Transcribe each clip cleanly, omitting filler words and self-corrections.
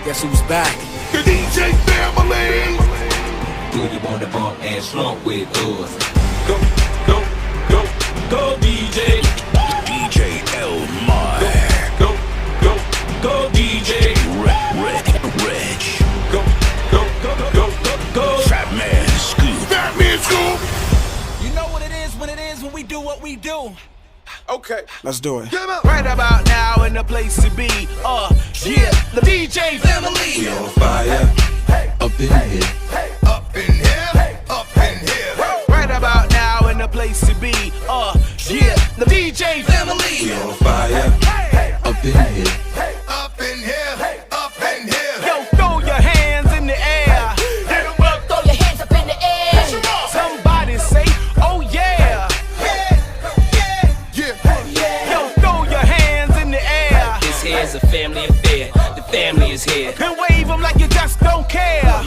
Guess who's back? The DJ family. Do you wanna bump and slump with us? Go, go, go, go, DJ. DJ Elmar. Go, go, go, DJ. Reg. Go, go, go, go, go, go. Fat Man Scoop. Fat Man Scoop. You know what it is when we do what we do. Okay, Let's do it. Right about now in the place to be, yeah, the DJ family. We on fire, up in here. up in here, up in here. Right about now in the place to be, yeah, the DJ family. We on fire, up in here. Up in here, up in here. Yo, throw your hands in the air. Hit 'em up, Throw your hands up in the air. Somebody say, oh yeah. yeah. Yo, throw your hands in the air. This here's a family affair. The family is here. And wave them like you just don't care. Yeah.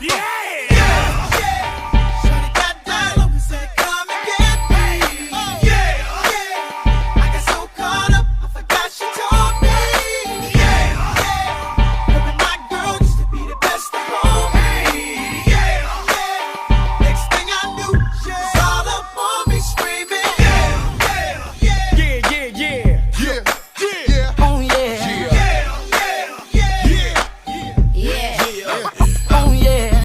Yeah.